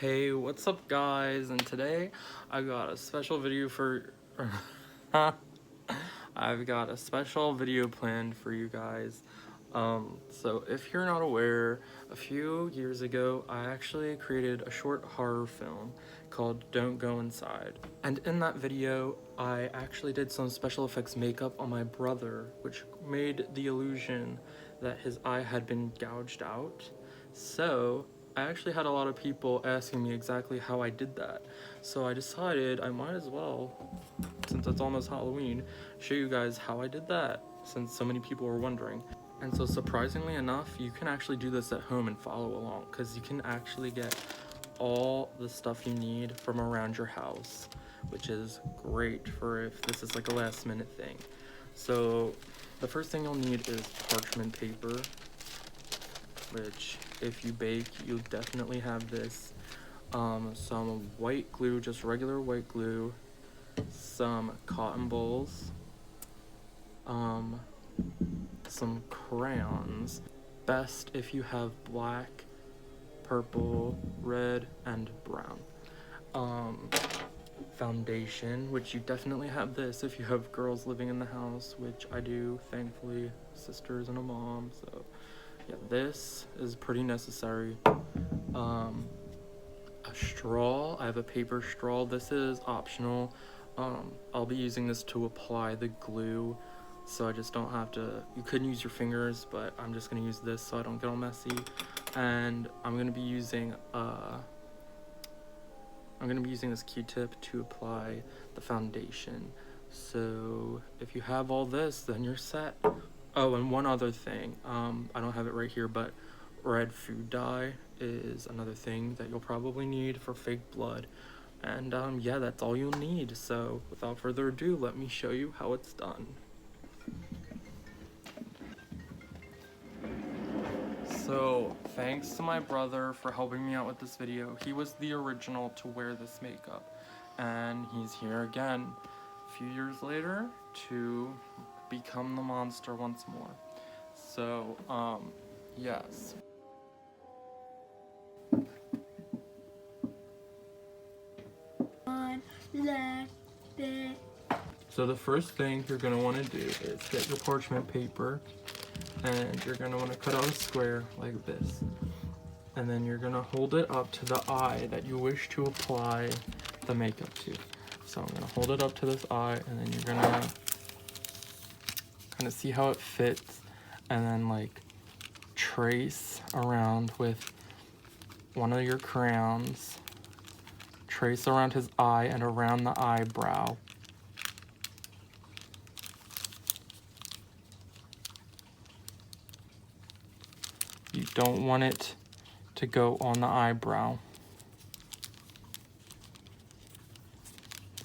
Hey, what's up guys? And today I got a special video for I've got a special video planned for you guys. So if you're not aware, a few years ago I actually created a short horror film called Don't Go Inside. And in that video I actually did some special effects makeup on my brother, which made the illusion that his eye had been gouged out. So I actually had a lot of people asking me exactly how I did that. So I decided I might as well, since it's almost Halloween, show you guys how I did that, since so many people were wondering. And so surprisingly enough, you can actually do this at home and follow along, because you can actually get all the stuff you need from around your house, which is great for if this is like a last minute thing. So the first thing you'll need is parchment paper, which if you bake, you'll definitely have this. Some white glue, just regular white glue, some cotton balls, some crayons. Best if you have black, purple, red, and brown. Foundation, which you definitely have this if you have girls living in the house, which I do, thankfully, sisters and a mom, so yeah, this is pretty necessary. A straw, I have a paper straw. This is optional. I'll be using this to apply the glue, so I just don't have to, you could use your fingers, but I'm just gonna use this so I don't get all messy. And I'm gonna be using this Q-tip to apply the foundation. So if you have all this, then you're set. Oh, and one other thing, I don't have it right here, but red food dye is another thing that you'll probably need for fake blood. And yeah, that's all you'll need. So without further ado, let me show you how it's done. So thanks to my brother for helping me out with this video. He was the original to wear this makeup, and he's here again a few years later to become the monster once more. So yes. So the first thing you're going to want to do is get your parchment paper, and you're going to want to cut out a square like this. And then you're going to hold it up to the eye that you wish to apply the makeup to. So I'm going to hold it up to this eye, and then you're going to kind of see how it fits, and then like trace around with one of your crayons. Trace around his eye and around the eyebrow. You don't want it to go on the eyebrow.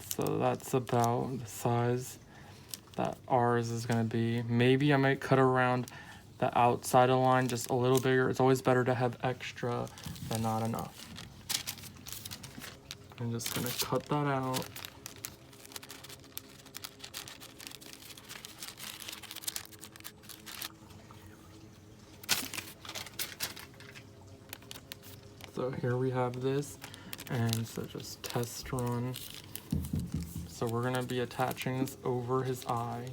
So that's about the size that ours is going to be. Maybe I might cut around the outside of the line just a little bigger. It's always better to have extra than not enough. I'm just going to cut that out. So here we have this, and so just test run. So we're gonna be attaching this over his eye.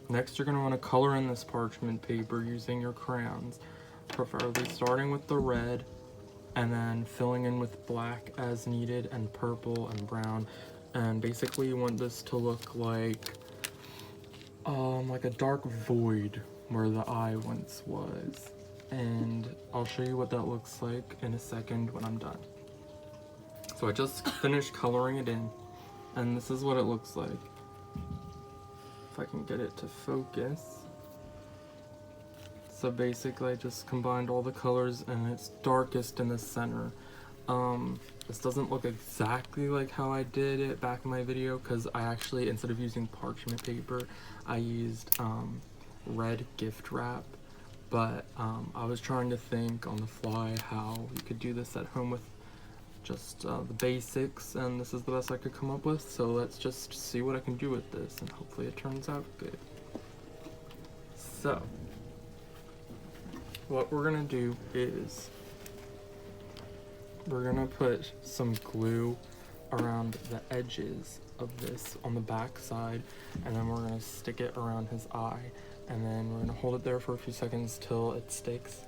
Next, you're gonna wanna color in this parchment paper using your crayons, preferably starting with the red, and then filling in with black as needed, and purple and brown. And basically you want this to look like a dark void where the eye once was. And I'll show you what that looks like in a second when I'm done. So I just finished coloring it in, and this is what it looks like. If I can get it to focus. So basically I just combined all the colors, and it's darkest in the center. This doesn't look exactly like how I did it back in my video, because I actually, instead of using parchment paper, I used red gift wrap. But I was trying to think on the fly how you could do this at home with just the basics, and this is the best I could come up with. So let's just see what I can do with this, and hopefully it turns out good. So what we're gonna do is we're gonna put some glue around the edges of this on the back side, and then we're gonna stick it around his eye, and then we're gonna hold it there for a few seconds till it sticks.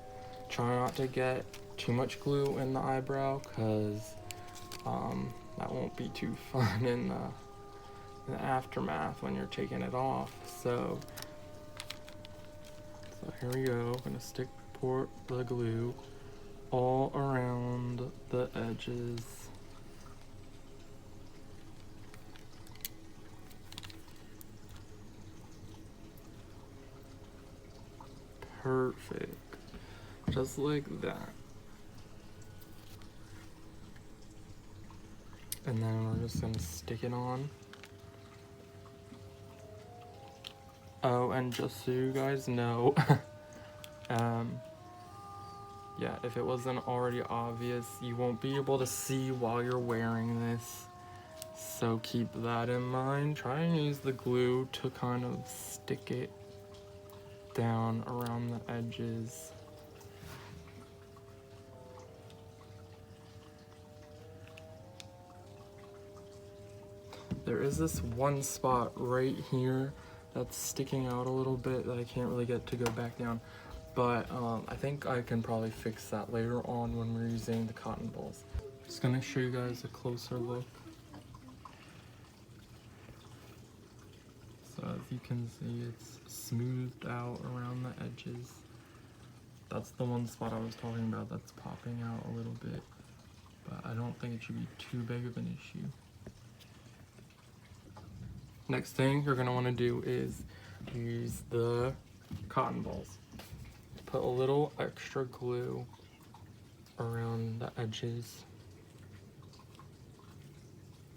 Try not to get too much glue in the eyebrow, because that won't be too fun in the aftermath when you're taking it off. So here we go. I'm gonna stick the glue all around the edges. Perfect. Just like that. And then we're just gonna stick it on. Oh, and just so you guys know, yeah, if it wasn't already obvious, you won't be able to see while you're wearing this. So keep that in mind. Try and use the glue to kind of stick it down around the edges. There is this one spot right here that's sticking out a little bit that I can't really get to go back down, but I think I can probably fix that later on when we're using the cotton balls. Just gonna show you guys a closer look. So as you can see, it's smoothed out around the edges. That's the one spot I was talking about that's popping out a little bit, but I don't think it should be too big of an issue. Next thing you're gonna wanna do is use the cotton balls. Put a little extra glue around the edges.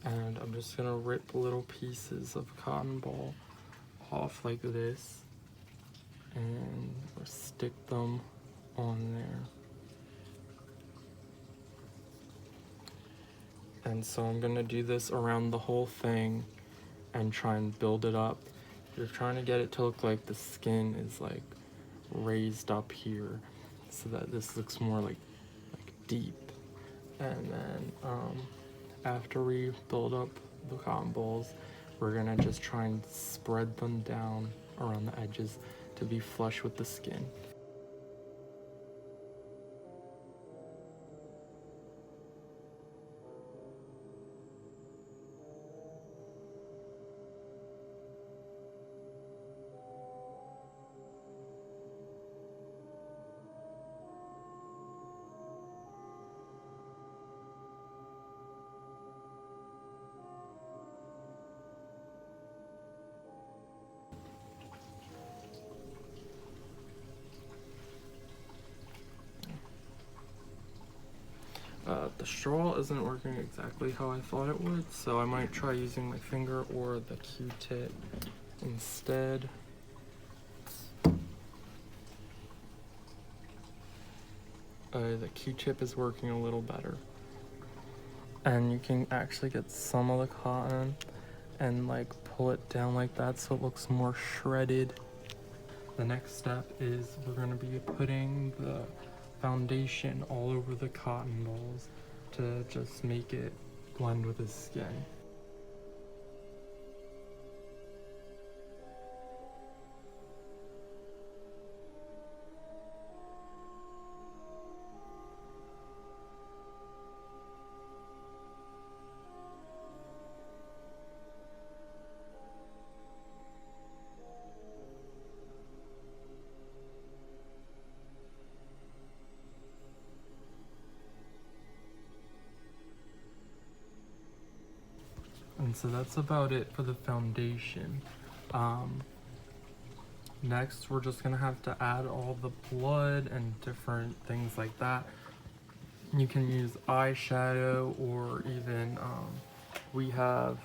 And I'm just gonna rip little pieces of cotton ball off like this and stick them on there. And so I'm gonna do this around the whole thing and try and build it up. You're trying to get it to look like the skin is like raised up here so that this looks more like deep. And then after we build up the cotton balls, we're gonna just try and spread them down around the edges to be flush with the skin. The straw isn't working exactly how I thought it would, so I might try using my finger or the Q-tip instead. The Q-tip is working a little better. And you can actually get some of the cotton and like pull it down like that so it looks more shredded. The next step is we're going to be putting the foundation all over the cotton balls to just make it blend with the skin. And so that's about it for the foundation. Next, we're just gonna have to add all the blood and different things like that. You can use eyeshadow or even, we have,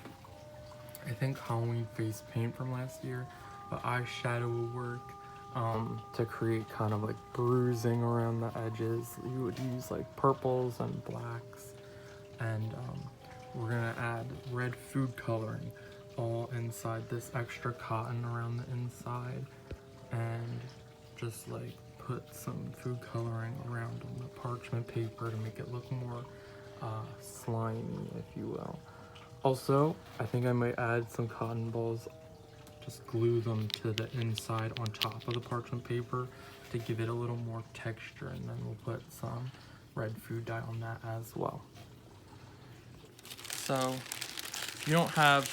I think, Halloween face paint from last year, but eyeshadow will work to create kind of like bruising around the edges. You would use like purples and blacks, and we're gonna add red food coloring all inside this extra cotton around the inside, and just like put some food coloring around on the parchment paper to make it look more slimy, if you will. Also, I think I might add some cotton balls, just glue them to the inside on top of the parchment paper to give it a little more texture, and then we'll put some red food dye on that as well. So, if you don't have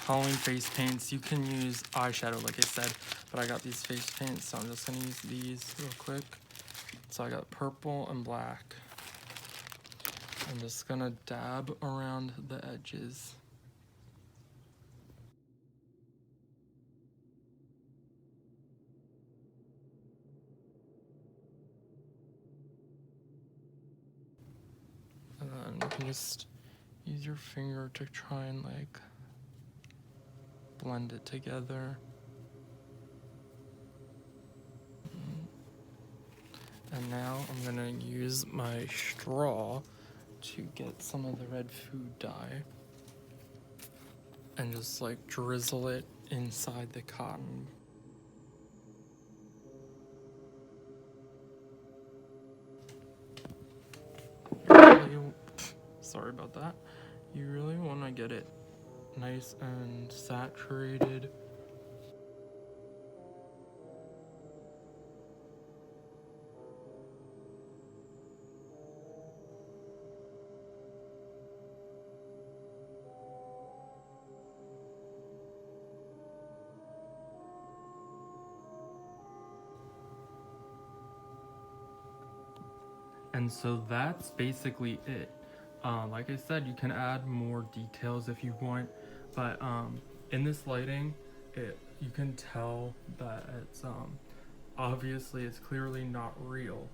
Halloween face paints, you can use eyeshadow like I said, but I got these face paints, so I'm just gonna use these real quick. So I got purple and black. I'm just gonna dab around the edges. And then you can just use your finger to try and like blend it together. And now I'm gonna use my straw to get some of the red food dye and just like drizzle it inside the cotton. Sorry about that. You really want to get it nice and saturated. And so that's basically it. Like I said, you can add more details if you want, but in this lighting, you can tell that it's obviously it's clearly not real.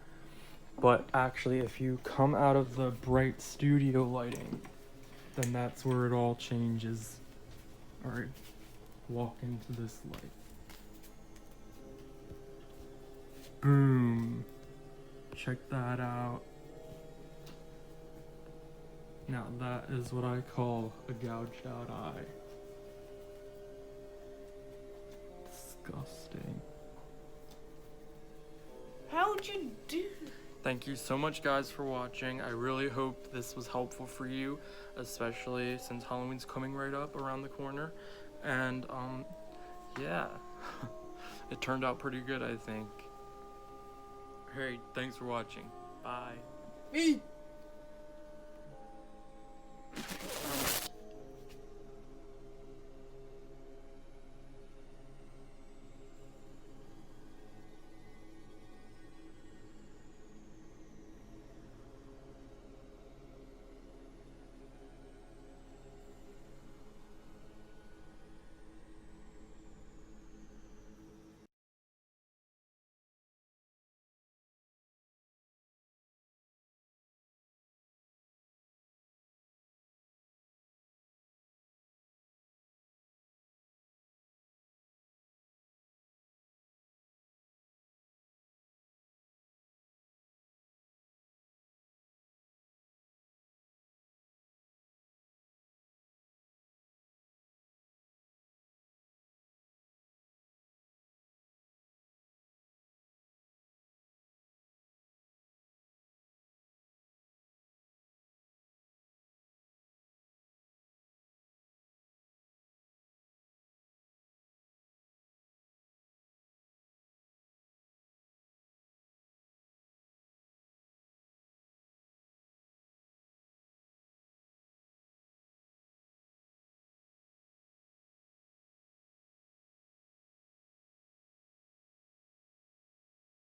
But actually, if you come out of the bright studio lighting, then that's where it all changes. Alright, walk into this light. Boom. Check that out. Now that is what I call a gouged out eye. Disgusting. How'd you do? Thank you so much guys for watching. I really hope this was helpful for you, especially since Halloween's coming right up around the corner. And yeah, it turned out pretty good, I think. Alright, thanks for watching. Bye. Me.